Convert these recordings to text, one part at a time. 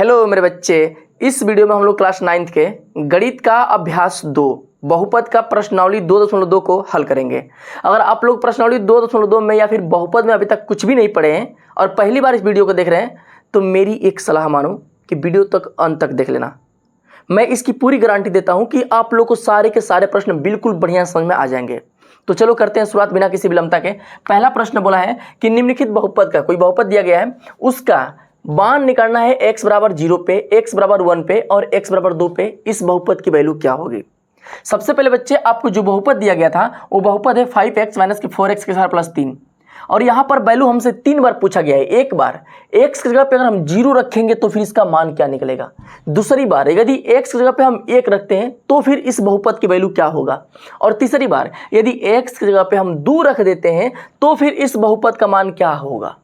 Hello मेरे बच्चे, इस वीडियो में हम लोग क्लास 9th के गणित का अभ्यास 2 बहुपद का प्रश्नावली 2.2 को हल करेंगे। अगर आप लोग प्रश्नावली 2.2 में या फिर बहुपद में अभी तक कुछ भी नहीं पढ़े हैं और पहली बार इस वीडियो को देख रहे हैं तो मेरी एक सलाह मानो कि वीडियो तक अंत तक देख लेना। मैं इसकी पूरी गारंटी देता हूं कि आप लोग को सारे के सारे प्रश्न बिल्कुल बढ़िया समझ में आ जाएंगे। तो चलो करते हैं शुरुआत बिना किसी विलंबता के। पहला प्रश्न बोला है कि निम्नलिखित बहुपद का, कोई बहुपद दिया गया है, उसका मान निकालना है x बराबर 0 पे, x बराबर 1 पे और x बराबर 2 पे। इस बहुपद की वैल्यू क्या होगी? सबसे पहले बच्चे आपको जो बहुपद दिया गया था वो बहुपद है 5x माइनस के 4x के साथ प्लस 3 और यहाँ पर वैल्यू हमसे 3 बार पूछा गया है। एक बार x की जगह पे अगर हम 0 रखेंगे तो फिर इसका मान क्या निकलेगा। दूसरी बार यदि x की जगह पे हम 1 रखते हैं तो फिर इस बहुपद की वैल्यू क्या होगा। और तीसरी बार यदि x की जगह पे हम 2 रख देते हैं तो फिर इस बहुपद का मान क्या होगा।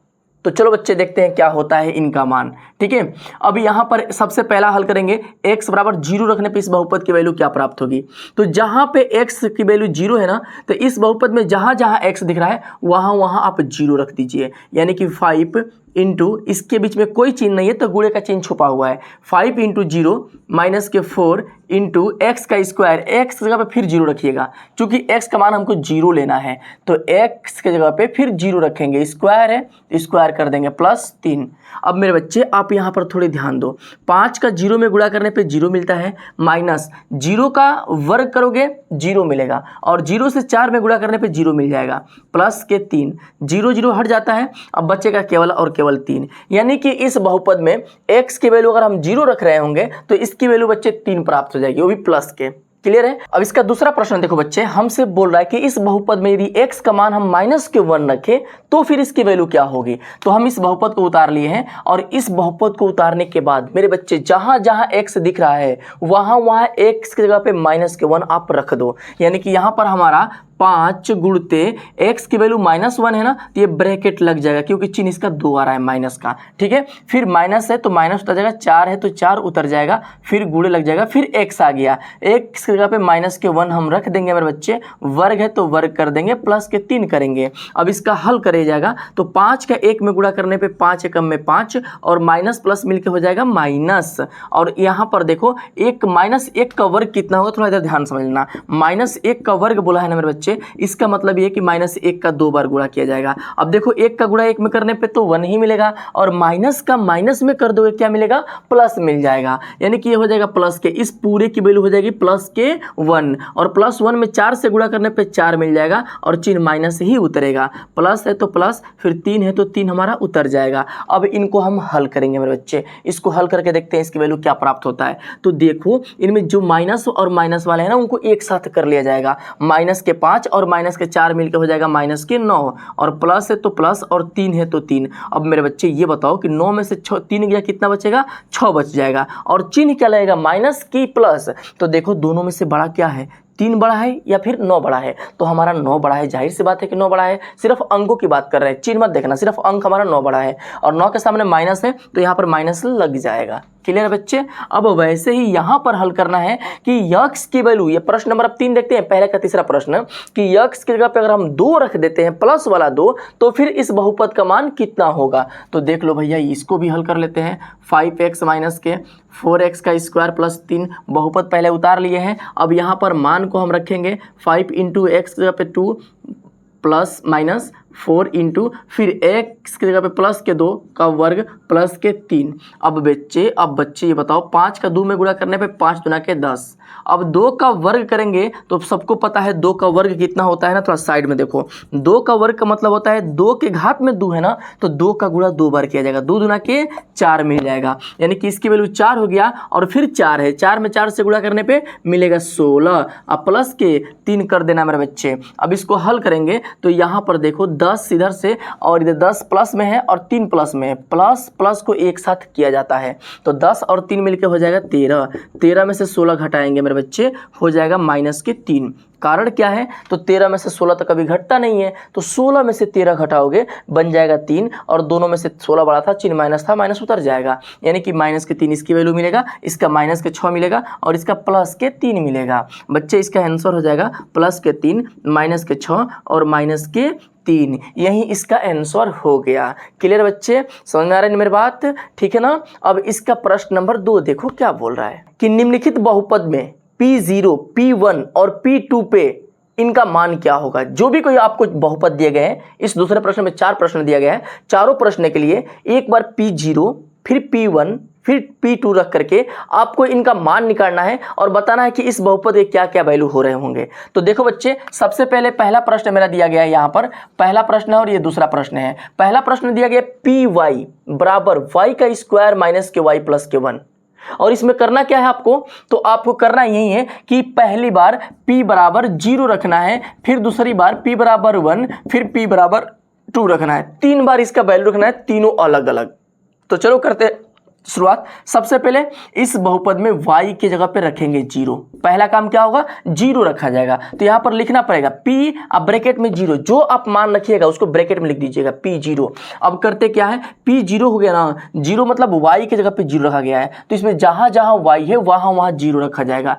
तो चलो बच्चे देखते हैं क्या होता है इनका मान। ठीक है, अब यहाँ पर सबसे पहला हल करेंगे, x बराबर 0 रखने पे इस बहुपद की वैल्यू क्या प्राप्त होगी। तो जहाँ पे x की वैल्यू 0 है ना, तो इस बहुपद में जहाँ जहाँ x दिख रहा है वहाँ वहाँ आप 0 रख दीजिए। यानी कि 5 इंटू, इसके बीच में कोई चिन्ह नहीं है तो गुणे का चिन्ह छुपा हुआ है। 5 इंटू 0 माइनस के 4 इंटू एक्स का स्क्वायर, एक्स की जगह पे फिर 0 रखिएगा क्योंकि x का मान हमको 0 लेना है। तो x की जगह पे फिर 0 रखेंगे, स्क्वायर है स्क्वायर कर देंगे प्लस 3। अब मेरे बच्चे आप यहाँ पर थोड़ी ध्यान दो, 5 का 0 में गुणा करने पे 0 मिलता है, माइनस 0 का वर्ग करोगे 0 मिलेगा और 0 से 4 में गुणा करने पे 0 मिल जाएगा, प्लस के 3, 0 0 हट जाता है, अब बचेगा केवल और केवल 3। यानी कि इस बहुपद में x की वैल्यू अगर हम 0 रख रहे होंगे तो इसकी वैल्यू बच्चे 3 प्राप्त हो जाएगी, वो भी प्लस के। क्लियर है। अब इसका दूसरा प्रश्न देखो बच्चे, हमसे बोल रहा है कि इस बहुपद में यदि x का मान हम माइनस के 1 रखें तो फिर इसकी वैल्यू क्या होगी। तो हम इस बहुपद को उतार लिए हैं और इस बहुपद को उतारने के बाद मेरे बच्चे जहां जहां x दिख रहा है वहां वहां x की जगह पे माइनस के 1 आप रख दो। यानी कि यहां पर हमारा 5 गुणते x की वैल्यू -1 है ना, तो ये ब्रैकेट लग जाएगा क्योंकि चिन्ह इसका 2 आ रहा है माइनस का। ठीक है, फिर माइनस है तो माइनस उतर जाएगा, 4 है तो 4 उतर जाएगा, फिर गुणे लग जाएगा, फिर x आ गया, x की जगह पे माइनस के 1 हम रख देंगे मेरे बच्चे, वर्ग है तो वर्ग कर देंगे, प्लस के 3 करेंगे। अब इसका हल करे जाएगा तो 5 का 1 में गुणा करने पे 5 एकम में 5 और माइनस प्लस मिलके हो जाएगा माइनस। और यहाँ पर देखो एक -1 का वर्ग कितना होगा, थोड़ा इधर ध्यान समझना। -1 का वर्ग बोला है ना मेरे बच्चे, इसका मतलब ये कि -1 का 2 बार गुणा किया जाएगा। अब देखो 1 का गुणा 1 में करने पे तो 1 ही मिलेगा और माइनस का माइनस में कर दोगे क्या मिलेगा, प्लस मिल जाएगा। यानी कि ये हो जाएगा प्लस के, इस पूरे की वैल्यू हो जाएगी प्लस के 1 और प्लस 1 में 4 से गुणा करने पे 4 मिल जाएगा और चिन्ह माइनस ही उतरेगा, प्लस है तो प्लस, फिर 3 है तो 3 हमारा उतर जाएगा। अब इनको हम हल करेंगे मेरे बच्चे, इसको हल करके देखते हैं इसकी वैल्यू क्या प्राप्त होता है। तो देखो इनमें जो माइनस और माइनस वाले हैं ना उनको एक साथ कर लिया जाएगा, माइनस के 5 और माइनस के 4 मिलकर हो जाएगा माइनस के 9 और प्लस है तो प्लस और 3 है तो 3। अब मेरे बच्चे ये बताओ कि 9 में से 3 गया कितना बचेगा, 6 बच जाएगा और चिन्ह क्या लगेगा, माइनस की प्लस। तो देखो दोनों में से बड़ा क्या है, 3 बड़ा है या फिर 9 बड़ा है, तो हमारा 9 बड़ा है, जाहिर सी बात है कि 9 बड़ा है। सिर्फ अंकों की बात कर रहे हैं, चिन्ह मत देखना, सिर्फ अंक हमारा 9 बड़ा है और 9 के सामने माइनस है तो यहाँ पर माइनस लग जाएगा। क्लियर है बच्चे। अब वैसे ही यहाँ पर हल करना है कि x की वैल्यू, ये प्रश्न नंबर 3 देखते हैं, पहले का तीसरा प्रश्न, कि x की जगह पे अगर हम 2 रख देते हैं प्लस वाला 2 तो फिर इस बहुपद का मान कितना होगा। तो देख लो भैया इसको भी हल कर लेते हैं। 5x माइनस के 4x का स्क्वायर प्लस 3 बहुपद पहले उतार लिए हैं। अब यहाँ पर मान को हम रखेंगे 5 इंटू एक्स की जगह पे 2 प्लस माइनस 4 इंटू फिर x की जगह पे प्लस के 2 का वर्ग प्लस के 3। अब बच्चे ये बताओ 5 का 2 में गुणा करने पे 5 दूना के 10। अब 2 का वर्ग करेंगे तो सबको पता है 2 का वर्ग कितना होता है ना, थोड़ा साइड में देखो, 2 का वर्ग का मतलब होता है 2 के घात में 2 है ना, तो 2 का गुणा 2 बार किया जाएगा, 2 दूना के 4 मिल जाएगा। यानी कि इसकी वैल्यू 4 हो गया और फिर 4 है, 4 में 4 से गुणा करने पे मिलेगा 16। अब प्लस के 3 कर देना मेरे बच्चे। अब इसको हल करेंगे तो यहाँ पर देखो 10 इधर से और इधर 10 प्लस में है और 3 प्लस में है, प्लस प्लस को एक साथ किया जाता है तो 10 और 3 मिलकर हो जाएगा 13। 13 में से 16 घटाएंगे मेरे बच्चे, हो जाएगा माइनस के 3। कारण क्या है, तो 13 में से 16 तो कभी घटता नहीं है, तो 16 में से 13 घटाओगे बन जाएगा 3 और दोनों में से 16 बड़ा था, चिन्ह माइनस था, माइनस उतर जाएगा। यानी कि माइनस के 3 इसकी वैल्यू मिलेगा, इसका माइनस के 6 मिलेगा और इसका प्लस के 3 मिलेगा। बच्चे इसका आंसर हो जाएगा प्लस के 3 माइनस के 6 और माइनस के 3, यही इसका आंसर हो गया। क्लियर बच्चे, समझ में आ रहा है मेरी बात, ठीक है ना। अब इसका प्रश्न नंबर 2 देखो क्या बोल रहा है कि निम्नलिखित बहुपद में P0, P1 और P2 पे इनका मान क्या होगा। जो भी कोई आपको बहुपद दिए गए हैं, इस दूसरे प्रश्न में 4 प्रश्न दिया गया है, चारों प्रश्न के लिए एक बार P0 फिर P1 फिर P2 रख करके आपको इनका मान निकालना है और बताना है कि इस बहुपद के क्या क्या वैल्यू हो रहे होंगे। तो देखो बच्चे, सबसे पहले पहला प्रश्न मेरा दिया गया है, यहाँ पर पहला प्रश्न है और ये दूसरा प्रश्न है। पहला प्रश्न दिया गया Py बराबर y का स्क्वायर माइनस के y प्लस के 1, और इसमें करना क्या है आपको, तो आपको करना यही है कि पहली बार p बराबर 0 रखना है, फिर दूसरी बार p बराबर 1, फिर p बराबर 2 रखना है, 3 बार इसका वैल्यू रखना है, तीनों अलग अलग। तो चलो करते हैं शुरुआत। सबसे पहले इस बहुपद में y की जगह पे रखेंगे 0। पहला काम क्या होगा, 0 रखा जाएगा। तो यहां पर लिखना पड़ेगा p अब ब्रैकेट में 0, जो आप मान रखिएगा उसको ब्रैकेट में लिख दीजिएगा p0। अब करते क्या है, p0 हो गया ना, 0 मतलब y की जगह पे 0 रखा गया है, तो इसमें जहां जहां y है वहां वहां 0 रखा जाएगा।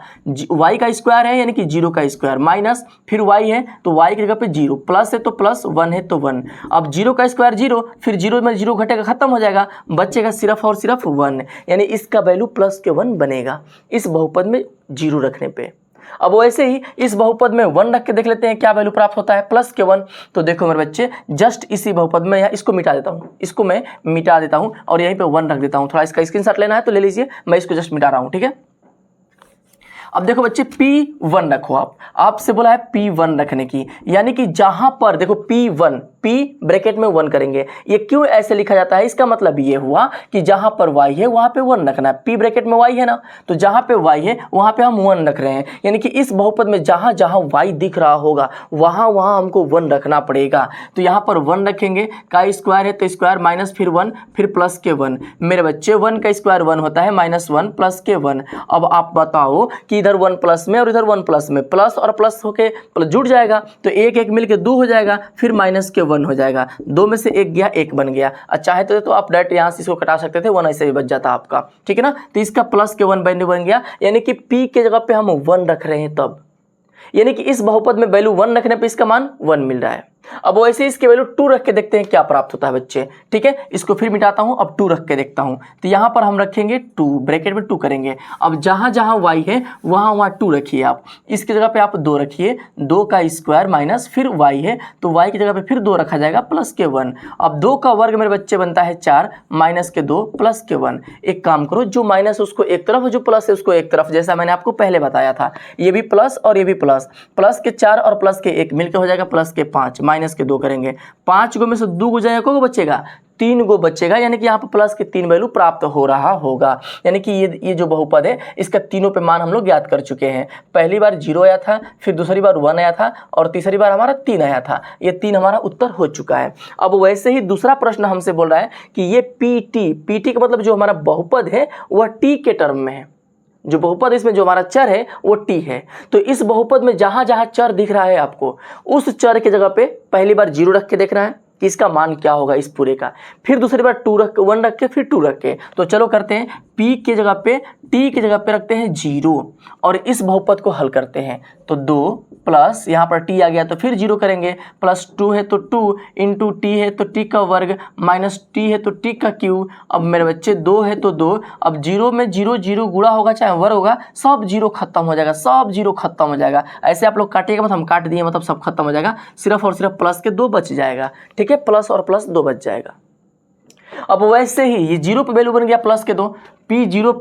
y का स्क्वायर है यानी कि 0 का स्क्वायर, माइनस फिर y है तो y की जगह पे 0, प्लस है तो प्लस, 1 है तो 1। अब 0 का स्क्वायर 0, फिर 0 में 0 घटेगा, खत्म हो जाएगा, बचेगा सिर्फ और सिर्फ 1, यानी इसका वैल्यू प्लस के 1 बनेगा इस बहुपद में 0 रखने पे। अब वैसे ही इस बहुपद में 1 रख के देख लेते हैं क्या वैल्यू प्राप्त होता है, प्लस के 1। तो देखो मेरे बच्चे, जस्ट इसी बहुपद में यहाँ इसको मिटा देता हूँ, इसको मैं मिटा देता हूँ और यहीं पे 1 रख देता हूँ। थोड़ा इसका स्क्रीनशॉट लेना है तो ले लीजिए, मैं इसको जस्ट मिटा रहा हूँ, ठीक है। अब देखो बच्चे, P1 रखो, आपसे बोला है P1 रखने की, यानी कि जहां पर देखो P1, P ब्रैकेट में 1 करेंगे। ये क्यों ऐसे लिखा जाता है, इसका मतलब ये हुआ कि जहां पर y है वहां पे 1 रखना है। P ब्रैकेट में y है ना, तो जहां पे y है वहां पे हम 1 रख रहे हैं, यानी कि इस बहुपद में जहां जहां y दिख रहा होगा वहां वहां हमको 1 रखना पड़ेगा। तो यहां पर 1 रखेंगे, का स्क्वायर है तो स्क्वायर माइनस फिर 1 फिर प्लस के 1। मेरे बच्चे 1 का स्क्वायर 1 होता है, माइनस 1 प्लस के 1। अब आप बताओ कि इधर 1 प्लस में और इधर 1 प्लस में, प्लस और प्लस होके प्लस जुड़ जाएगा, तो एक एक मिलके 2 हो जाएगा, फिर माइनस के 1 हो जाएगा, 2 में से 1 गया 1 बन गया। अच्छा है तो आप डायरेक्ट यहाँ से इसको कटा सकते थे, 1 ऐसे भी बच जाता आपका, ठीक है ना। तो इसका प्लस के 1 बन गया, यानी कि P के जगह पे हम 1 रख रहे हैं तब, यानी कि इस बहुपद में वैल्यू 1 रखने पे इसका मान 1 मिल रहा है। अब वैसे इसके वैल्यू 2 रख के देखते हैं क्या प्राप्त होता है बच्चे, ठीक है। इसको फिर मिटाता हूं, अब 2 रख के देखता हूं। तो यहां पर हम रखेंगे 2, ब्रैकेट में 2 करेंगे। अब जहां जहां y है वहां वहां 2 रखिए आप, इसकी जगह पे आप 2 रखिए, 2 का स्क्वायर माइनस फिर y है तो y की जगह पे फिर 2 रखा जाएगा, प्लस के 1। अब 2 का वर्ग मेरे बच्चे बनता है 4, माइनस के 2 प्लस के 1। एक काम करो, जो माइनस उसको एक तरफ और जो प्लस है उसको एक तरफ, जैसा मैंने आपको पहले बताया था। ये भी प्लस और ये भी प्लस, प्लस के 4 और प्लस के 1 मिलकर हो जाएगा प्लस के 5, माइनस के 2 करेंगे। 5 गो में से 2 गो जाएगा, को बचेगा 3 गो बचेगा, यानी कि यहाँ पर प्लस के 3 वैल्यू प्राप्त हो रहा होगा। यानी कि ये जो बहुपद है इसका तीनों पे मान हम लोग ज्ञात कर चुके हैं। पहली बार 0 आया था, फिर दूसरी बार 1 आया था और तीसरी बार हमारा 3 आया था। ये 3 हमारा उत्तर हो चुका है। अब वैसे ही दूसरा प्रश्न हमसे बोल रहा है कि ये पीटी का मतलब जो हमारा बहुपद है वह टी के टर्म में है, जो बहुपद इसमें जो हमारा चर है वो टी है। तो इस बहुपद में जहां जहां चर दिख रहा है आपको, उस चर की जगह पे पहली बार 0 रख के देखना है कि इसका मान क्या होगा इस पूरे का, फिर दूसरी बार 1 रख के फिर 2 रख के। तो चलो करते हैं, p की जगह पे t की जगह पे रखते हैं 0 और इस बहुपद को हल करते हैं। तो 2 प्लस यहाँ पर t आ गया तो फिर 0 करेंगे, प्लस 2 है तो 2 इंटू t है तो t का वर्ग, माइनस t है तो t का क्यूब। अब मेरे बच्चे 2 है तो 2, अब 0 में 0 0 गुणा होगा चाहे वर्ग होगा, सब 0 खत्म हो जाएगा, सब 0 खत्म हो जाएगा। ऐसे आप लोग काटिएगा मत, हम काट दिए मतलब सब खत्म हो जाएगा, सिर्फ और सिर्फ प्लस के 2 बच जाएगा, ठीक है, प्लस और प्लस 2 बच जाएगा। अब वैसे ही ये 0 पे वैल्यू बन गया प्लस के 2, P0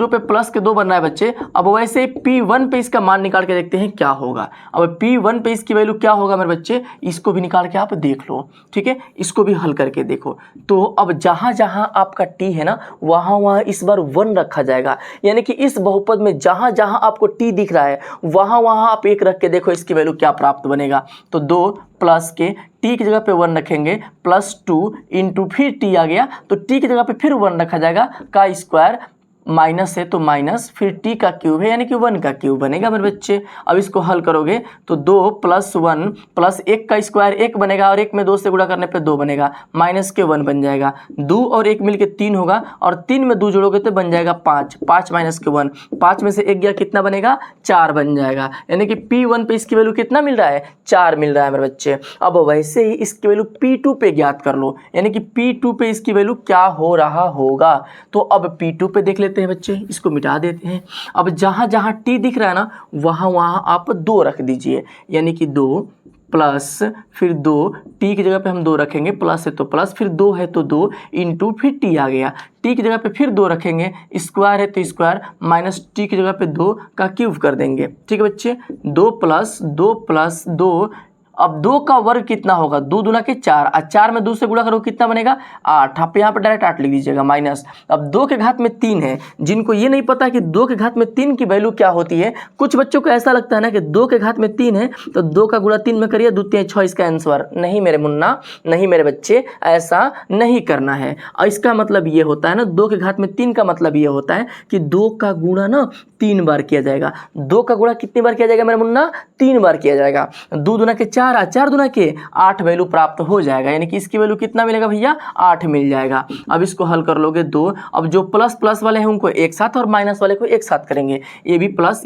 पे प्लस के 2 बन रहा है बच्चे। अब वैसे ही P1 पे इसका मान निकाल के देखते हैं क्या होगा। अब P1 पे इसकी वैल्यू क्या होगा मेरे बच्चे, इसको भी निकाल के आप देख लो, ठीक है, इसको भी हल करके देखो। तो अब जहां जहां आपका t है ना वहां वहां इस बार 1 रखा जाएगा, यानी कि इस बहुपद में जहां जहां आपको t दिख रहा है वहां वहां आप 1 रख के देखो इसकी वैल्यू क्या प्राप्त बनेगा। तो 2 प्लस के t की जगह पे 1 रखेंगे, प्लस 2 इंटू फिर t आ गया तो t की जगह पे फिर 1 रखा जाएगा, का स्क्वायर माइनस है तो माइनस, फिर टी का क्यूब है यानी कि 1 का क्यूब बनेगा मेरे बच्चे। अब इसको हल करोगे तो 2 + 1 + 1 का स्क्वायर 1 बनेगा और 1 में 2 से गुणा करने पे 2 बनेगा, माइनस के 1 बन जाएगा। 2 और 1 मिलके 3 होगा और 3 में 2 जोड़ोगे तो बन जाएगा 5, 5 माइनस के 1, 5 में से 1 गया कितना बनेगा 4 बन जाएगा। यानी कि P1 पे इसकी वैल्यू कितना मिल रहा है 4 मिल रहा है मेरे बच्चे। अब वैसे ही इसकी वैल्यू P2 पे ज्ञात कर लो, यानी कि P2 पे इसकी वैल्यू क्या हो रहा होगा। तो अब P2 पे देख लेते हैं बच्चे, इसको मिटा देते हैं। अब जहाँ जहाँ T दिख रहा है ना वहाँ वहाँ आप 2 रख दीजिए, यानी कि 2 प्लस फिर 2, टी की जगह पे हम 2 रखेंगे, प्लस है तो प्लस, फिर 2 है तो 2 इंटू फिर टी आ गया, टी की जगह पे फिर 2 रखेंगे, स्क्वायर है तो स्क्वायर, माइनस टी की जगह पे 2 का क्यूब कर देंगे। ठीक है बच्चे, 2 + 2 अब 2 का वर्ग कितना होगा, 2 दूना के 4, और 4 में 2 से गुणा करो कितना बनेगा 8, आप यहाँ पर डायरेक्ट 8 लिख लीजिएगा माइनस। अब 2 के घात में 3 है, जिनको ये नहीं पता कि 2 के घात में 3 की वैल्यू क्या होती है, कुछ बच्चों को ऐसा लगता है ना कि 2 के घात में 3 है तो 2 का गुणा 3 में करिए, 2 3 6 इसका आंसर। नहीं मेरे मुन्ना, नहीं मेरे बच्चे, ऐसा नहीं करना है। और इसका मतलब ये होता है ना, 2 के घात में 3 का मतलब ये होता है कि 2 का गुणा ना 3 बार किया जाएगा। 2 का गुणा कितनी बार किया जाएगा मेरे मुन्ना, 3 बार किया जाएगा। 2 दूना के 4, 4 दूना के 8 वैल्यू प्राप्त हो जाएगा, यानी कि इसकी वैल्यू कितना मिलेगा भैया 8 मिल जाएगा। अब इसको हल कर लोगे 2, अब जो प्लस प्लस वाले हैं उनको एक साथ और माइनस वाले को एक साथ करेंगे, ये भी प्लस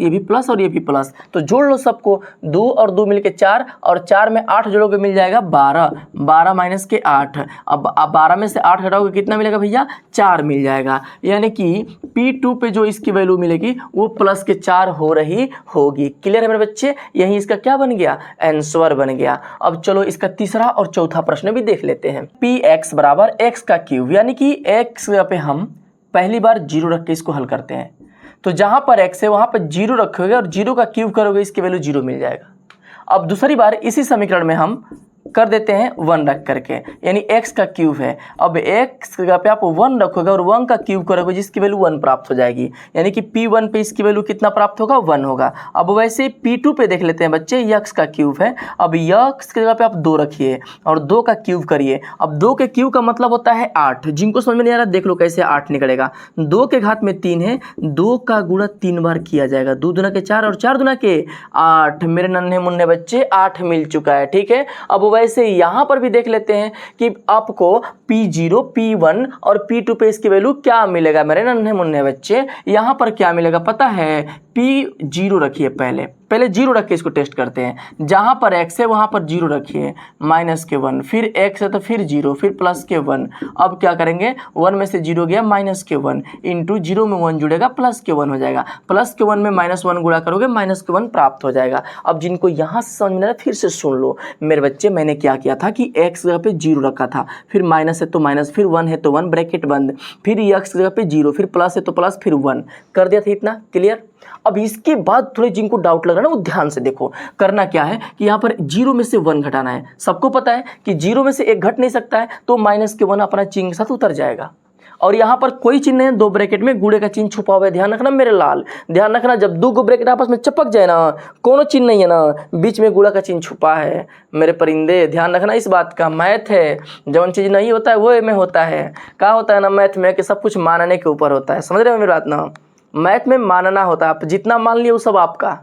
और ये भी प्लस, तो जोड़ लो सबको, 2 और 2 मिलके 4 और 4 में 8 जोड़ोगे मिल जाएगा 12, 12 माइनस के 8। अब 12 में से 8 घटाओगे कितना मिलेगा भैया 4 मिल जाएगा, यानी कि P2 पे जो इसकी वैल्यू मिलेगी वो प्लस के 4 हो रही होगी। क्लियर है मेरे बच्चे, यही इसका क्या बन गया आंसर बन गया। अब चलो इसका तीसरा और चौथा प्रश्न भी देख लेते हैं। Px = x का क्यूब, यानी कि x पे हम पहली बार 0 रख के इसको हल करते हैं, तो जहां पर x है वहां पर 0 रखोगे और 0 का क्यूब करोगे इसकी वैल्यू 0 मिल जाएगा। अब दूसरी बार इसी समीकरण में हम कर देते हैं 1 रख करके, यानी x का क्यूब है। अब x की जगह पे आप 1 रखोगे और 1 का क्यूब करोगे जिसकी वैल्यू 1 प्राप्त हो जाएगी, यानी कि P1 पे इसकी वैल्यू कितना प्राप्त होगा 1 होगा। अब वैसे P2 पे देख लेते हैं बच्चे, x का क्यूब है। अब x की जगह पे आप 2 रखिए और 2 का क्यूब करिए। अब 2 के क्यूब का मतलब होता है 8, जिनको समझ में नहीं आ रहा देख लो कैसे 8 निकलेगा। 2 के घात में 3 है, 2 का गुणा 3 बार किया जाएगा, 2 दूना के 4 और 4 दूना के 8, मेरे नन्हे मुन्ने बच्चे 8 मिल चुका है। ठीक है, अब वैसे यहाँ पर भी देख लेते हैं कि आपको P0, P1 और P2 पे इसकी वैल्यू क्या मिलेगा मेरे नन्हे मुन्ने बच्चे। यहाँ पर क्या मिलेगा पता है, P0 रखिए, पहले 0 रख के इसको टेस्ट करते हैं। जहाँ पर x है वहाँ पर 0 रखिए, माइनस के 1, फिर x है तो फिर 0, फिर प्लस के 1। अब क्या करेंगे, 1 में से 0 गया माइनस के 1 इंटू 0 में 1 जुड़ेगा प्लस के 1 हो जाएगा, प्लस के 1 में -1 गुणा करोगे माइनस के 1 प्राप्त हो जाएगा। अब जिनको यहाँ से समझ में आया फिर से सुन लो मेरे बच्चे, मैंने क्या किया था कि x जगह पे 0 रखा था, फिर माइनस है तो माइनस, फिर 1 है तो 1 ब्रैकेट बंद, फिर x जगह पे 0, फिर प्लस है तो प्लस, फिर 1 कर दिया था। इतना क्लियर। अब इसके बाद थोड़े जिनको डाउट लग रहा है ना वो ध्यान से देखो, करना क्या है कि यहाँ पर 0 में से 1 घटाना है। सबको पता है कि 0 में से 1 घट नहीं सकता है, तो माइनस के 1 अपना चिन्ह के साथ उतर जाएगा। और यहाँ पर कोई चिन्ह है, 2 ब्रैकेट में गुणे का चिन्ह छुपा हुआ है, ध्यान रखना मेरे लाल, ध्यान रखना। जब 2 ब्रैकेट आपस में चिपक जाए ना, कोनो चिन्ह नहीं है ना, बीच में गुणा का चिन्ह छुपा है मेरे परिंदे, ध्यान रखना इस बात का। मैथ है, जौन चीज़ नहीं होता है वो में होता है। क्या होता है ना मैथ में कि सब कुछ मानने के ऊपर होता है, समझ रहे हो मेरी बात ना। मैथ में मानना होता है, आप जितना मान लिए वो सब आपका।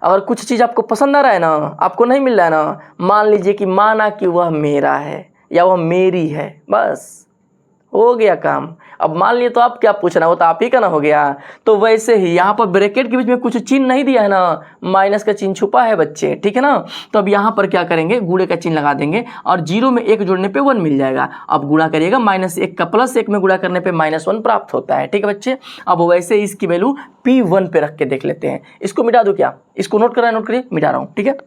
अगर कुछ चीज़ आपको पसंद आ रहा है ना, आपको नहीं मिल रहा है ना, मान लीजिए कि माना कि वह मेरा है या वह मेरी है, बस हो गया काम। अब मान लिए तो आप क्या पूछना, वो तो आप ही का ना हो गया। तो वैसे ही यहाँ पर ब्रैकेट के बीच में कुछ चिन्ह नहीं दिया है ना, माइनस का चिन्ह छुपा है बच्चे, ठीक है ना। तो अब यहाँ पर क्या करेंगे, गुणे का चिन्ह लगा देंगे और 0 में 1 जोड़ने पे 1 मिल जाएगा। अब गुणा करिएगा, -1 का +1 में गुणा करने पे -1 प्राप्त होता है, ठीक है बच्चे। अब वैसे इसकी वैल्यू P1 पे रख के देख लेते हैं। इसको मिटा दो क्या, इसको नोट करा, नोट करिए, मिटा रहा हूँ, ठीक है।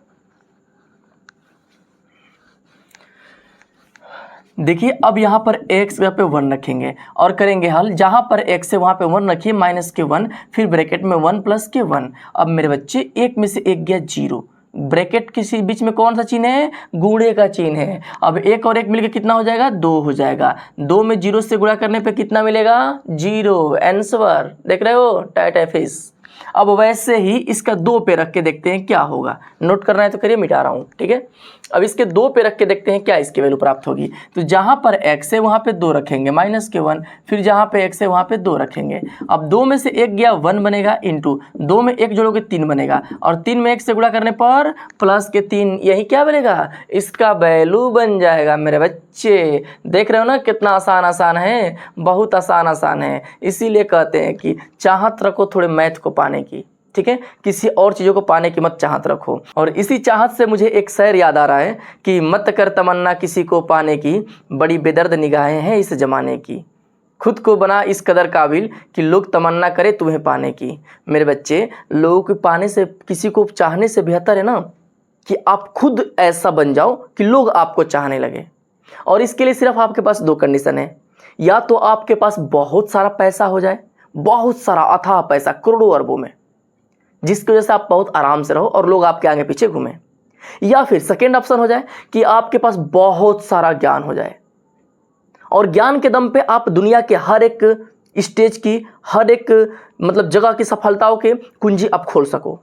देखिए अब यहाँ पर x जगह पे 1 रखेंगे और करेंगे हल। जहाँ पर x है वहाँ पे 1 रखिए, -1, फिर ब्रैकेट में 1 + के 1। अब मेरे बच्चे 1 में से 1 गया 0, ब्रैकेट किसी बीच में कौन सा चिन्ह है, गुणे का चिन्ह है। अब 1 और 1 मिलकर कितना हो जाएगा, 2 हो जाएगा। 2 में 0 से गुणा करने पे कितना मिलेगा, 0, आंसर देख रहे हो, टाइट फिश। अब वैसे ही इसका 2 पे रख के देखते हैं क्या होगा। नोट करना है तो करिए, मिटा रहा हूँ, ठीक है। अब इसके 2 पे रख के देखते हैं क्या इसकी वैल्यू प्राप्त होगी। तो जहाँ पर x है वहाँ पे 2 रखेंगे माइनस के 1, फिर जहाँ पे x है वहाँ पे 2 रखेंगे। अब 2 में से 1 गया 1 बनेगा, इंटू 2 में 1 जोड़ोगे 3 बनेगा, और 3 में 1 से गुणा करने पर प्लस के 3, यही क्या बनेगा, इसका वैल्यू बन जाएगा मेरे बच्चे। देख रहे हो ना कितना आसान है, बहुत आसान है। इसीलिए कहते हैं कि चाहत रखो थोड़े मैथ को पाने की, ठीक है, किसी और चीज़ों को पाने की मत चाहत रखो। और इसी चाहत से मुझे एक शेर याद आ रहा है कि मत कर तमन्ना किसी को पाने की, बड़ी बेदर्द निगाहें हैं इस ज़माने की, खुद को बना इस कदर काबिल कि लोग तमन्ना करे तुम्हें पाने की। मेरे बच्चे, लोगों को पाने से, किसी को चाहने से बेहतर है ना कि आप खुद ऐसा बन जाओ कि लोग आपको चाहने लगे। और इसके लिए सिर्फ आपके पास 2 कंडीशन है, या तो आपके पास बहुत सारा पैसा हो जाए, बहुत सारा अथाह पैसा करोड़ों अरबों में, जिसकी वजह से आप बहुत आराम से रहो और लोग आपके आगे पीछे घूमें, या फिर सेकेंड ऑप्शन हो जाए कि आपके पास बहुत सारा ज्ञान हो जाए और ज्ञान के दम पे आप दुनिया के हर एक स्टेज की, हर एक मतलब जगह की सफलताओं के कुंजी आप खोल सको,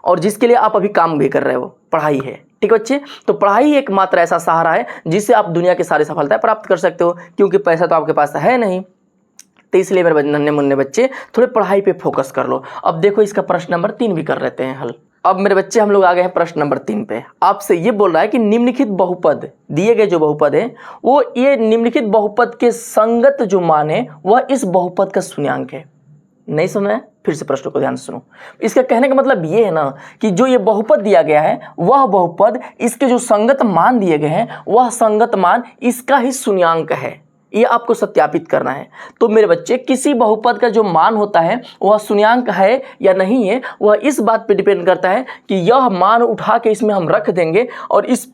और जिसके लिए आप अभी काम भी कर रहे हो, पढ़ाई है। ठीक है बच्चे, तो पढ़ाई एकमात्र ऐसा सहारा है जिससे आप दुनिया की सारी सफलताएं प्राप्त कर सकते हो, क्योंकि पैसा तो आपके पास है नहीं। तो इसलिए मेरे नन्हे मुन्ने बच्चे थोड़े पढ़ाई पे फोकस कर लो। अब देखो इसका प्रश्न नंबर 3 भी कर लेते हैं हल। अब मेरे बच्चे हम लोग आ गए हैं प्रश्न नंबर 3 पे। आपसे ये बोल रहा है कि निम्नलिखित बहुपद, दिए गए जो बहुपद है वो ये निम्नलिखित बहुपद के संगत जो मान है वह इस बहुपद का शून्यांक है। नहीं समझ में? फिर से प्रश्न को ध्यान से सुनो। इसका कहने का मतलब ये है ना कि जो ये बहुपद दिया गया है वह बहुपद, इसके जो संगत मान दिए गए हैं वह संगत मान इसका ही शून्यांक है, ये आपको सत्यापित करना है। तो मेरे बच्चे, किसी बहुपद का जो मान होता है वह शून्यांक है या नहीं है, वह इस बात पे डिपेंड करता है कि यह मान उठा के इसमें हम रख देंगे और इस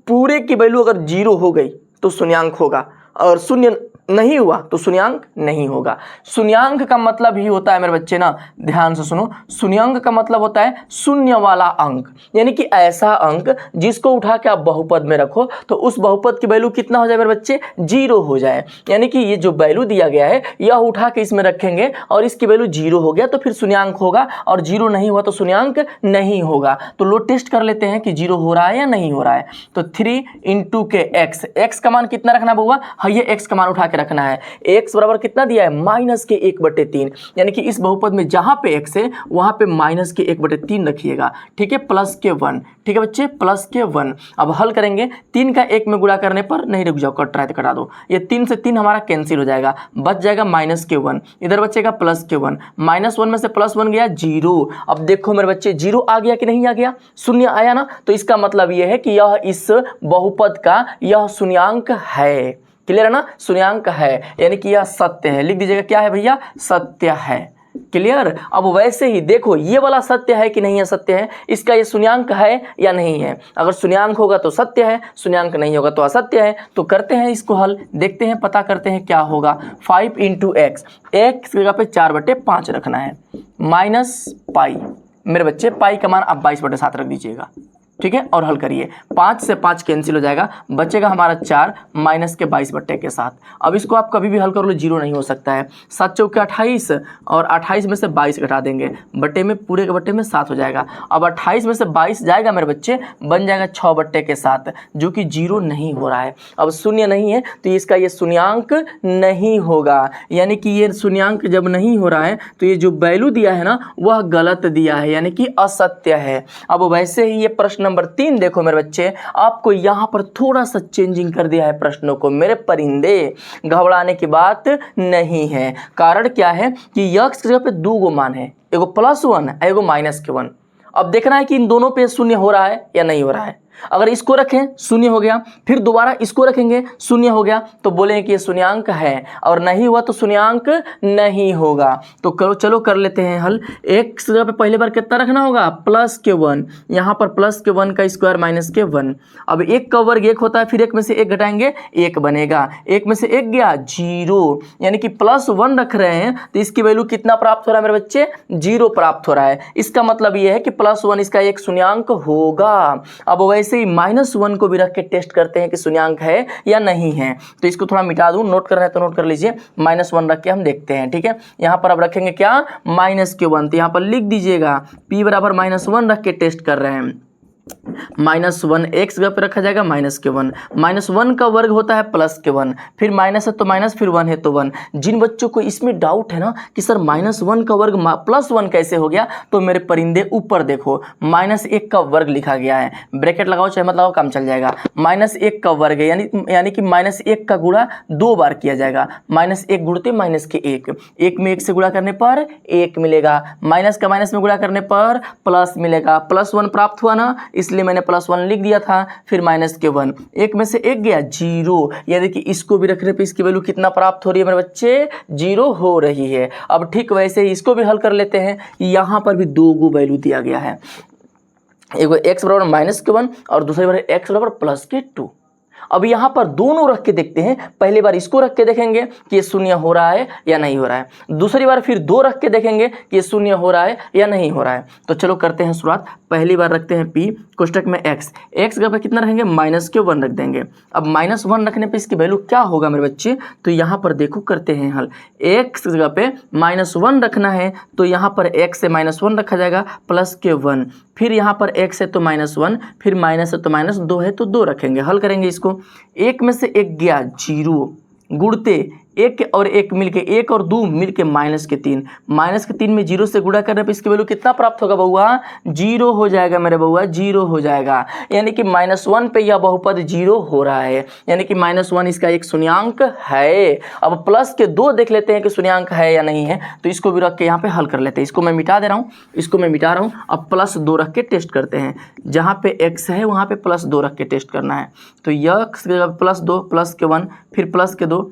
पूरे की वैल्यू अगर 0 हो गई तो शून्यांक होगा, और शून्य नहीं हुआ तो शून्यांक नहीं होगा। शून्यांक का मतलब ही होता है मेरे बच्चे ना, ध्यान से सुनो, शून्यांक का मतलब होता है शून्य वाला अंक, यानी कि ऐसा अंक जिसको उठा के आप बहुपद में रखो तो उस बहुपद की वैल्यू कितना हो जाए मेरे बच्चे, 0 हो जाए। यानी कि ये जो वैल्यू दिया गया है यह उठा के इसमें रखेंगे और इसकी वैल्यू 0 हो गया तो फिर शून्यांक होगा, और 0 नहीं हुआ तो शून्यांक नहीं होगा। तो लो टेस्ट कर लेते हैं कि 0 हो रहा है या नहीं हो रहा है। तो 3 × के x का मान कितना रखना होगा, हाँ ये x का मान उठा के रखना है। x बराबर कितना दिया है, -1/3, यानी कि इस बहुपद में जहां पे x है वहां पे -1/3 रखिएगा। ठीक है, +1, ठीक है बच्चे, +1। अब हल करेंगे, 3 का 1 में गुणा करने पर, नहीं रुक जाओ, कट रहा है तो कटा दो, ये 3 से 3 हमारा कैंसिल हो जाएगा, बच जाएगा -1, इधर बचेगा +1, -1 में से +1 गया 0। अब देखो मेरे बच्चे 0 आ गया कि नहीं आ गया, शून्य आया ना, तो इसका मतलब यह है कि यह इस बहुपद का यह शून्यांक है। क्लियर है ना, शून्यांक है, यानी कि यह सत्य है। लिख दीजिएगा क्या है भैया, सत्य है। क्लियर। अब वैसे ही देखो ये वाला सत्य है कि नहीं है, सत्य है, इसका ये शून्यांक है या नहीं है। अगर शून्यांक होगा तो सत्य है, शून्यांक नहीं होगा तो असत्य है। तो करते हैं इसको हल, देखते हैं, पता करते हैं क्या होगा। 5 × x, x की जगह पे 4/5 रखना है, -π। मेरे बच्चे पाई का मान आप 22/7 रख दीजिएगा, ठीक है, और हल करिए। 5 से 5 कैंसिल हो जाएगा, बचेगा हमारा 4 -22/7। अब इसको आप कभी भी हल कर लो, 0 नहीं हो सकता है। 7 × 28 और 28 में से 22 घटा देंगे, बटे में पूरे के बटे में 7 हो जाएगा। अब 28 में से 22 जाएगा मेरे बच्चे, बन जाएगा 6/7, जो कि 0 नहीं हो रहा है। अब शून्य नहीं है तो इसका ये शून्यांक नहीं होगा, यानी कि ये शून्यांक जब नहीं हो रहा है तो ये जो वैल्यू दिया है ना वह गलत दिया है, यानी कि असत्य है। अब वैसे ही ये प्रश्न नंबर 3 देखो मेरे बच्चे, आपको यहाँ पर थोड़ा सा चेंजिंग कर दिया है प्रश्नों को। मेरे परिंदे, घबराने की बात नहीं है। कारण क्या है कि x की जगह पे 2 गो मान है, एगो +1 एगो -1। अब देखना है कि इन दोनों पे शून्य हो रहा है या नहीं हो रहा है। अगर इसको रखें शून्य हो गया, फिर दोबारा इसको रखेंगे शून्य हो गया, तो बोलेंगे कि ये शून्यांक है, और नहीं हुआ तो शून्यांक नहीं होगा। तो करो, चलो कर लेते हैं हल। x जगह पे पहले बार कितना रखना होगा, +1, यहाँ पर +1 का स्क्वायर -1। अब 1 का वर्ग 1 होता है, फिर 1 में से 1 घटाएंगे 1 बनेगा, 1 में से 1 गया 0, यानी कि +1 रख रहे हैं तो इसकी वैल्यू कितना प्राप्त हो रहा है मेरे बच्चे, 0 प्राप्त हो रहा है। इसका मतलब ये है कि +1 इसका एक शून्यांक होगा। अब वैसे ही -1 को भी रख के टेस्ट करते हैं कि शून्यांक है या नहीं है। तो इसको थोड़ा मिटा दूं, नोट करना है तो नोट कर लीजिए, -1 रख के हम देखते हैं। ठीक है, यहाँ पर अब रखेंगे क्या, -1, तो यहाँ पर लिख दीजिएगा p बराबर -1 रख के टेस्ट कर रहे हैं। -1 x जगह पे रखा जाएगा -1, -1 का वर्ग होता है +1, फिर माइनस है तो माइनस, फिर 1 है तो 1। जिन बच्चों को इसमें डाउट है ना कि सर -1 का वर्ग +1 कैसे हो गया, तो मेरे परिंदे ऊपर देखो, -1 का वर्ग लिखा गया है, ब्रैकेट लगाओ चाहे मत लगाओ काम चल जाएगा। -1 का वर्ग है यानी कि -1 का गुणा 2 बार किया जाएगा, -1 गुणते -1, 1 में 1 से गुणा करने पर 1 मिलेगा, माइनस का माइनस में गुणा करने पर प्लस मिलेगा, +1 प्राप्त हुआ ना, इसलिए मैंने +1 लिख दिया था। फिर -1, 1 में से 1 गया 0, यानी कि इसको भी रखने पे इसकी वैल्यू कितना प्राप्त हो रही है मेरे बच्चे, 0 हो रही है। अब ठीक वैसे ही इसको भी हल कर लेते हैं। यहाँ पर भी 2 गो वैल्यू दिया गया है, एक x बराबर -1 और दूसरी बार x बराबर +2। अब यहाँ पर दोनों रख के देखते हैं। पहली बार इसको रख के देखेंगे कि ये शून्य हो रहा है या नहीं हो रहा है, दूसरी बार फिर 2 रख के देखेंगे कि ये शून्य हो रहा है या नहीं हो रहा है। तो चलो करते हैं शुरुआत। पहली बार रखते हैं p कोष्टक में x जगह पे कितना रहेंगे, -1 रख देंगे। अब -1 रखने पे इसकी वैल्यू क्या होगा मेरे बच्चे, तो यहाँ पर देखो करते हैं हल। x जगह पे -1 रखना है तो यहाँ पर x से -1 रखा जाएगा +1, फिर यहाँ पर x है तो -1, फिर माइनस है तो -2 है तो 2 रखेंगे, हल करेंगे इसको। 1 में से 1 गया 0, गुणते 1 और 1 मिलके 1 और 2 मिलके -3, -3 में 0 से गुणा करने पे इसकी वैल्यू कितना प्राप्त होगा बउआ, 0 हो जाएगा मेरे बउआ, 0 हो जाएगा। यानी कि -1 पे यह बहुपद 0 हो रहा है, यानी कि -1 इसका एक शून्यांक है। अब प्लस के 2 देख लेते हैं कि शून्यांक है या नहीं है, तो इसको भी रख के यहाँ पे हल कर लेते हैं। इसको मैं मिटा दे रहा हूँ, इसको मैं मिटा रहा हूँ। अब +2 रख के टेस्ट करते हैं, जहाँ पे x है वहाँ पे +2 रख के टेस्ट करना है। तो यह +2 +1 फिर +2,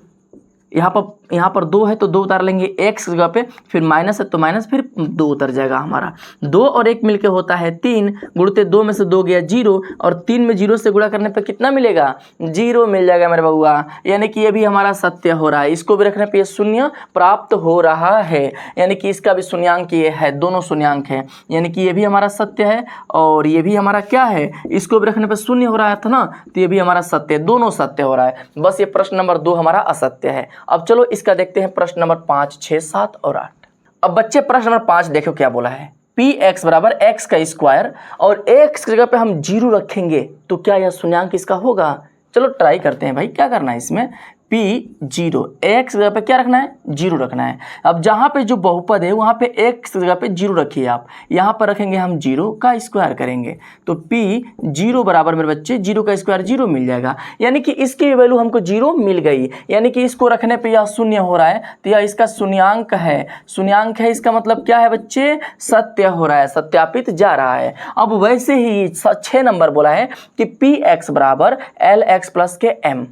यहाँ पर 2 है तो 2 उतार लेंगे x जगह पे, फिर माइनस है तो माइनस, फिर 2 उतर जाएगा हमारा। 2 और 1 मिलके होता है 3, गुणते 2 में से 2 गया 0 और 3 में 0 से गुणा करने पे कितना मिलेगा, 0 मिल जाएगा मेरे बउआ। यानी कि ये भी हमारा सत्य हो रहा है, इसको भी रखने पे ये शून्य प्राप्त हो रहा है, यानी कि इसका भी शून्यांक ये है, दोनों शून्यांक है, यानी कि ये भी हमारा सत्य है और ये भी हमारा क्या है, इसको भी रखने पे शून्य हो रहा था ना, तो ये भी हमारा सत्य, दोनों सत्य हो रहा है। बस ये प्रश्न नंबर 2 हमारा असत्य है। अब चलो इसका देखते हैं प्रश्न नंबर 5, 6, 7 और 8। अब बच्चे प्रश्न नंबर 5 देखो क्या बोला है, px बराबर x का स्क्वायर और x की जगह पे हम 0 रखेंगे तो क्या यह शून्यांक इसका होगा। चलो ट्राई करते हैं भाई, क्या करना है इसमें, p0 x जगह पे क्या रखना है, 0 रखना है। अब जहाँ पे जो बहुपद है वहाँ पे x जगह पे 0 रखिए आप, यहाँ पर रखेंगे हम 0 का स्क्वायर करेंगे तो p0 बराबर मेरे बच्चे 0 का स्क्वायर 0 मिल जाएगा, यानी कि इसकी वैल्यू हमको 0 मिल गई, यानी कि इसको रखने पे यह शून्य हो रहा है तो यह इसका शून्यांक है। शून्यांक है इसका मतलब क्या है बच्चे, सत्य हो रहा है, सत्यापित जा रहा है। अब वैसे ही 6 नंबर बोला है कि px बराबर lx प्लस के m,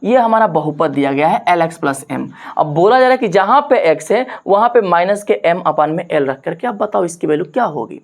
ये हमारा बहुपद दिया गया है lx प्लस m। अब बोला जा रहा है कि जहाँ पे x है वहाँ पे माइनस के m अपान में l रख करके आप बताओ इसकी वैल्यू क्या होगी।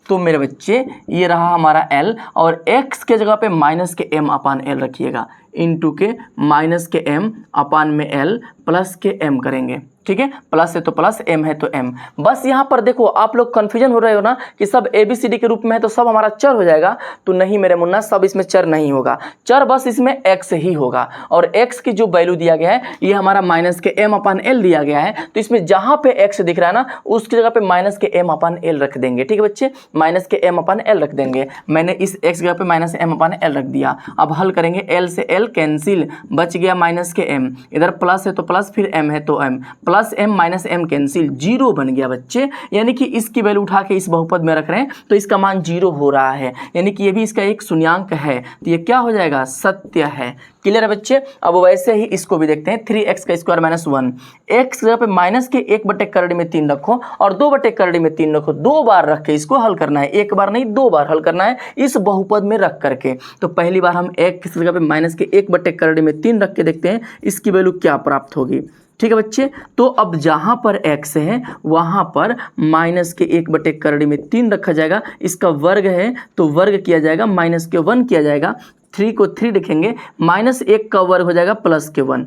तो मेरे बच्चे ये रहा हमारा l और x के जगह पे माइनस के m अपान l रखिएगा, इनटू के माइनस के m अपान में l प्लस के m करेंगे, ठीक है, प्लस है तो प्लस, m है तो m। बस यहाँ पर देखो आप लोग कन्फ्यूजन हो रहे हो ना कि सब ABCD के रूप में है तो सब हमारा चर हो जाएगा, तो नहीं मेरे मुन्ना, सब इसमें चर नहीं होगा, चर बस इसमें x ही होगा। और x की जो वैल्यू दिया गया है ये हमारा माइनस के m अपान l दिया गया है, तो इसमें जहाँ पे x दिख रहा है ना उसकी जगह पे माइनस के m अपान l रख देंगे, ठीक है बच्चे, माइनस के m अपान l रख देंगे। मैंने इस x जगह पे माइनस m अपान l रख दिया। अब हल करेंगे, l से l कैंसिल, बच गया माइनस के m, इधर प्लस है तो प्लस, फिर m है तो m, plus m minus m cancel, 0 बन गया बच्चे। यानी कि इसकी वैल्यू उठा के इस बहुपद में रख रहे हैं तो इसका मान 0 हो रहा है, यानी कि ये भी इसका एक शून्यांक है, तो ये क्या हो जाएगा, सत्य है। क्लियर है बच्चे। अब वैसे ही इसको भी देखते हैं, 3x का स्क्वायर माइनस 1, x जगह पे माइनस के 1/3 में 3 रखो और 2/3 में 3 रखो, 2 बार रख के इसको हल करना है, एक बार नहीं 2 बार हल करना है इस बहुपद में रख करके। तो पहली बार हम x जगह पे माइनस के 1/3 में 3 रख के देखते हैं इसकी वैल्यू क्या प्राप्त होगी, ठीक है बच्चे। तो अब जहाँ पर x है वहाँ पर माइनस के 1/3 में 3 रखा जाएगा, इसका वर्ग है तो वर्ग किया जाएगा, माइनस के 1 किया जाएगा, 3 को 3 लिखेंगे, -1 का वर्ग हो जाएगा +1,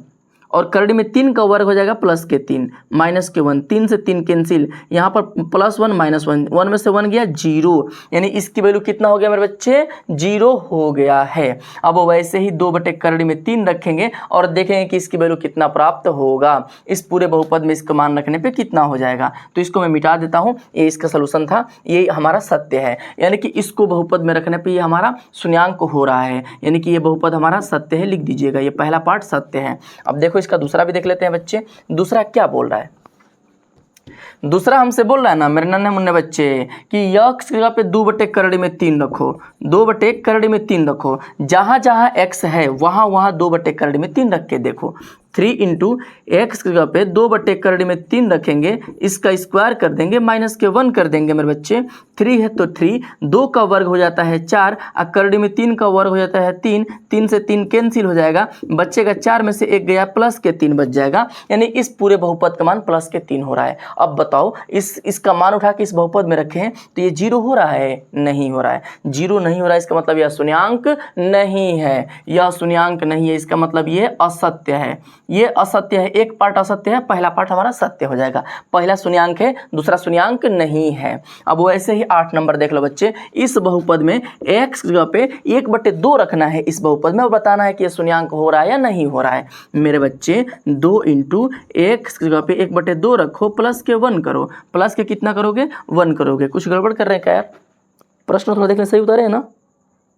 और करड़ी में 3 का वर्ग हो जाएगा प्लस के 3 माइनस के 1, 3 से 3 कैंसिल, यहाँ पर प्लस 1 माइनस 1, 1 में से 1 गया 0, यानी इसकी वैल्यू कितना हो गया मेरे बच्चे 0 हो गया है। अब वैसे ही 2 बटे करड़ी में 3 रखेंगे और देखेंगे कि इसकी वैल्यू कितना प्राप्त होगा। इस पूरे बहुपद में इसका मान रखने पे कितना हो जाएगा, तो इसको मैं मिटा देता हूँ। ये इसका सलूशन था, ये हमारा सत्य है, यानी कि इसको बहुपद में रखने पे ये हमारा शून्याङ्क हो रहा है, यानी कि ये बहुपद हमारा सत्य है, लिख दीजिएगा। ये पहला पार्ट सत्य है। अब देखो इसका दूसरा भी देख लेते हैं बच्चे। दूसरा क्या बोल रहा है, दूसरा हमसे बोल रहा है ना मेरे नन्हे मुन्ने बच्चे कि यक्स की जगह पे 2 बटे करड़ी में 3 रखो, 2 बटे करड़ी में 3 रखो, जहाँ जहाँ x है वहाँ वहाँ 2 बटे करड़ी में 3 रख के देखो। 3 इंटू एक्स की जगह पे 2 बटे करड़ी में 3 रखेंगे, इसका स्क्वायर कर देंगे, माइनस के 1 कर देंगे मेरे बच्चे। 3 है तो 3, 2 का वर्ग हो जाता है 4, और करड़ी में 3 का वर्ग हो जाता है 3, 3 से 3 कैंसिल हो जाएगा, बच्चेगा 4 में से 1 गया, प्लस के 3 बच जाएगा, यानी इस पूरे बहुपद का मान प्लस के 3 हो रहा है। अब बताओ इसका मान उठा के इस बहुपद में रखें तो ये 0 हो रहा है, नहीं हो रहा है। 0 नहीं हो रहा है, इसका मतलब यह शून्याङ्क नहीं है, यह शून्याङ्क नहीं है, इसका मतलब ये असत्य है, ये असत्य है। एक पार्ट असत्य है, पहला पार्ट हमारा सत्य हो जाएगा। पहला शून्याङ्क है, दूसरा शून्याङ्क नहीं है। अब वैसे ही 8 नंबर देख लो बच्चे। इस बहुपद में x की जगह पे 1/2 रखना है इस बहुपद में, और बताना है कि ये शून्याङ्क हो रहा है या नहीं हो रहा है। मेरे बच्चे 2 इंटू एक्स की जगह पे 1/2 रखो, प्लस के 1 करो, प्लस के कितना करोगे 1 करोगे। कुछ गड़बड़ कर रहे हैं क्या यार, प्रश्न थोड़ा देखने सही उतारे है ना।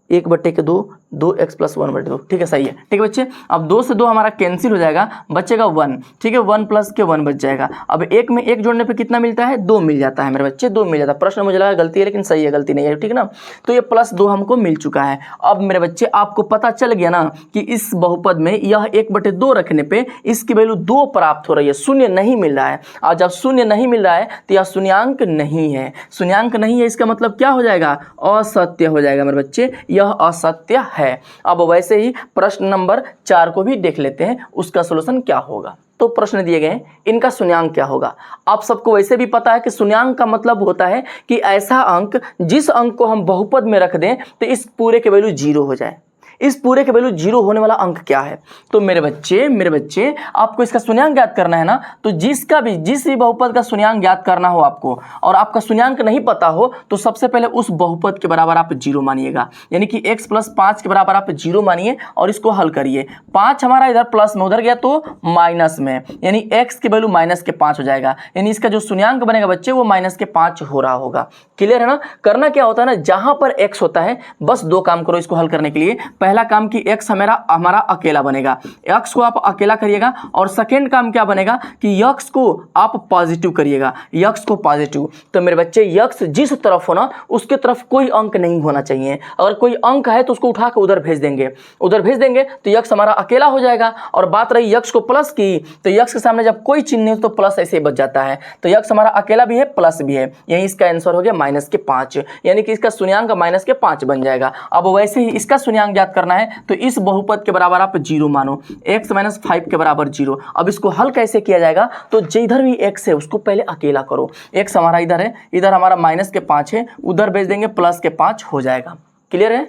1/2, 2x + 1/2, ठीक है, सही है, ठीक है बच्चे। अब 2 से 2 हमारा कैंसिल हो जाएगा, बचेगा 1, ठीक है, 1 प्लस के 1 बच जाएगा। अब 1 में 1 जोड़ने पे कितना मिलता है 2 मिल जाता है मेरे बच्चे, 2 मिल जाता है। प्रश्न मुझे लगा गलती है, लेकिन सही है, गलती नहीं है, ठीक है ना। तो ये +2 हमको मिल चुका है। अब मेरे बच्चे आपको पता चल गया ना कि इस बहुपद में यह 1/2 रखने पे इसकी वैल्यू 2 प्राप्त हो रही है, शून्य नहीं मिल रहा है। और जब शून्य नहीं मिल रहा है तो यह शून्याङ्क नहीं है, शून्याङ्क नहीं है, इसका मतलब क्या हो जाएगा, असत्य हो जाएगा मेरे बच्चे, यह असत्य है। अब वैसे ही प्रश्न नंबर 4 को भी देख लेते हैं, उसका सॉल्यूशन क्या होगा। तो प्रश्न दिए गए, इनका शून्याङ्क क्या होगा। आप सबको वैसे भी पता है कि शून्याङ्क का मतलब होता है कि ऐसा अंक जिस अंक को हम बहुपद में रख दें तो इस पूरे के वैल्यू 0 हो जाए। इस पूरे के वैल्यू 0 होने वाला अंक क्या है। तो मेरे बच्चे आपको इसका शून्याङ्क ज्ञात करना है ना। तो जिस भी बहुपद का शून्याङ्क ज्ञात करना हो आपको, और आपका शून्याङ्क नहीं पता हो, तो सबसे पहले उस बहुपद के बराबर आप 0 मानिएगा, यानी कि x + 5 के बराबर आप 0 मानिए और इसको हल करिए। 5 हमारा इधर प्लस में, उधर गया तो माइनस में, यानी x की वैल्यू -5 हो जाएगा, यानी इसका जो शून्याङ्क बनेगा बच्चे वो -5 हो रहा होगा। क्लियर है ना। करना क्या होता है ना, जहां पर x होता है बस 2 काम करो इसको हल करने के लिए। पहला काम कि x हमारा अकेला बनेगा, x को आप अकेला करिएगा, और सेकेंड काम क्या बनेगा कि x को आप पॉजिटिव करिएगा, x को पॉजिटिव। तो मेरे बच्चे x जिस तरफ हो ना उसके तरफ कोई अंक नहीं होना चाहिए। अगर कोई अंक है तो उसको उठा के उधर भेज देंगे, तो x हमारा अकेला हो जाएगा। और बात रही x को प्लस की, तो x के सामने जब कोई चिन्ह नहीं तो प्लस ऐसे ही बच जाता है। तो x हमारा अकेला भी है, प्लस भी है, यही इसका आंसर हो गया -5, यानी कि इसका शून्याङ्क -5 बन जाएगा। अब वैसे ही इसका शून्याङ्क ज्ञात करना है तो इस बहुपद के बराबर आप 0 मानो, x - 5 के बराबर 0। अब इसको हल कैसे किया जाएगा, तो जिधर भी x है उसको पहले अकेला करो। x हमारा इधर है, इधर हमारा -5 है, उधर भेज देंगे +5 हो जाएगा। क्लियर है,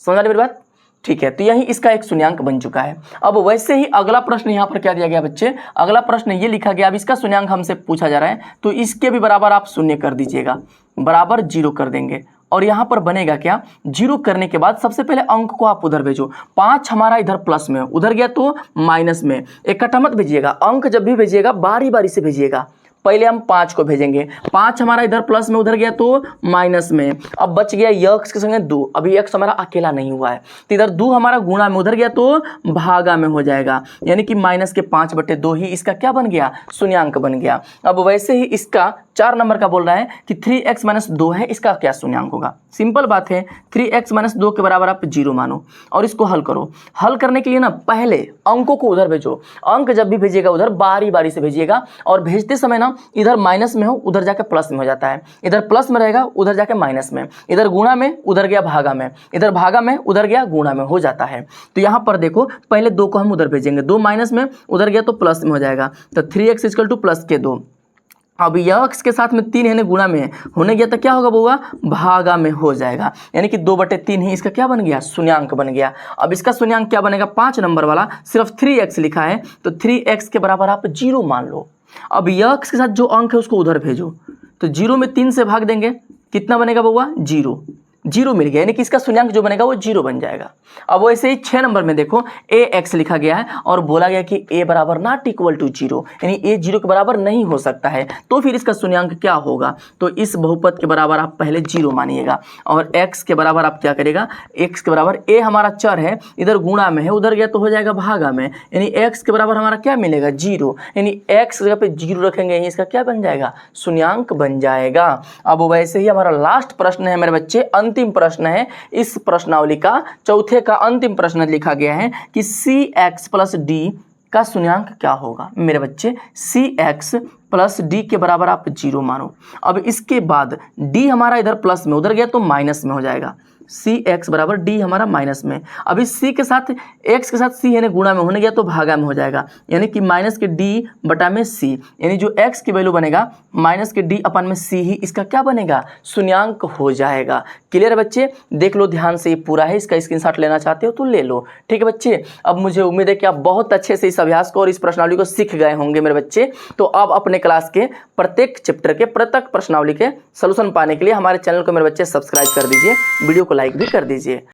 समझ मेरी बात, ठीक है। तो यही इसका एक शून्याङ्क बन चुका है। अब वैसे ही अगला प्रश्न यहाँ पर क्या दिया गया बच्चे, अगला प्रश्न ये लिखा गया, अब इसका शून्याङ्क हमसे पूछा जा रहा है, तो इसके भी बराबर आप 0 कर दीजिएगा, बराबर 0 कर देंगे। और यहाँ पर बनेगा क्या, 0 करने के बाद सबसे पहले अंक को आप उधर भेजो। 5 हमारा इधर प्लस में, उधर गया तो माइनस में, इकट्ठा मत भेजिएगा। अंक जब भी भेजिएगा बारी बारी से भेजिएगा। पहले हम 5 को भेजेंगे, 5 हमारा इधर प्लस में, उधर गया तो माइनस में। अब बच गया x के संगे 2, अभी x हमारा अकेला नहीं हुआ है, तो इधर 2 हमारा गुणा में, उधर गया तो भागा में हो जाएगा, यानी कि -5/2 ही इसका क्या बन गया, शून्याङ्क बन गया। अब वैसे ही इसका 4 नंबर का बोल रहा है कि 3x - 2 है, इसका क्या शून्याङ्क होगा। सिंपल बात है, 3x - 2 के बराबर आप 0 मानो और इसको हल करो। हल करने के लिए ना पहले अंकों को उधर भेजो, अंक जब भी भेजिएगा उधर बारी बारी से भेजिएगा, और भेजते समय ना इधर माइनस में हो उधर जाके प्लस में हो जाता है, इधर प्लस में रहेगा उधर जाके माइनस में, इधर गुणा में उधर गया भागा में, इधर भागा में उधर गया गुणा में हो जाता है। तो यहाँ पर देखो पहले 2 को हम उधर भेजेंगे, 2 माइनस में, उधर गया तो प्लस में हो जाएगा, तो 3x = +2। अब यह x के साथ में 3 है ना गुणा में होने गया तो क्या होगा बउआ, भागा में हो जाएगा, यानी कि 2/3 ही इसका क्या बन गया, शून्यांक बन गया। अब इसका शून्यांक क्या बनेगा, 5 नंबर वाला सिर्फ 3x लिखा है तो 3x के बराबर आप 0 मान लो। अब यह x के साथ जो अंक है उसको उधर भेजो, तो 0 में 3 से भाग देंगे, कितना बनेगा बउआ, 0 मिल गया, यानी कि इसका शून्यांक जो बनेगा वो 0 बन जाएगा। अब वैसे ही 6 नंबर में देखो ax लिखा गया है और बोला गया कि a बराबर नॉट इक्वल टू 0, यानी a 0 के बराबर नहीं हो सकता है, तो फिर इसका शून्यांक क्या होगा, तो इस बहुपद के बराबर आप पहले 0 मानिएगा और x के बराबर आप क्या करेगा, x के बराबर a हमारा चर है, इधर गुणा में है, उधर गया तो हो जाएगा भागा में, यानी x के बराबर हमारा क्या मिलेगा, 0, यानी x जगह पे 0 रखेंगे, यही इसका क्या बन जाएगा, शून्यांक बन जाएगा। अब वैसे ही हमारा लास्ट प्रश्न है मेरे बच्चे, अंतिम प्रश्न है इस प्रश्नावली का, चौथे का अंतिम प्रश्न लिखा गया है कि cx प्लस d का शून्यांक क्या होगा। मेरे बच्चे cx प्लस d के बराबर आप 0 मानो। अब इसके बाद d हमारा इधर प्लस में, उधर गया तो माइनस में हो जाएगा, cx बराबर d हमारा माइनस में। अब इस c के साथ x के साथ c है ना गुणा में होने गया तो भागा में हो जाएगा, यानी कि माइनस के d बटा में c, यानी जो x की वैल्यू बनेगा माइनस के d अपन में c ही इसका क्या बनेगा, शून्यांक हो जाएगा। क्लियर है बच्चे, देख लो ध्यान से, ये पूरा है, इसका स्क्रीनशॉट लेना चाहते हो तो ले लो। ठीक है बच्चे, अब मुझे उम्मीद है कि आप बहुत अच्छे से इस अभ्यास को और इस प्रश्नावली को सीख गए होंगे मेरे बच्चे। तो अब अपने क्लास के प्रत्येक चैप्टर के प्रत्येक प्रश्नावली के सलूशन पाने के लिए हमारे चैनल को मेरे बच्चे सब्सक्राइब कर दीजिए, वीडियो को लाइक भी कर दीजिए।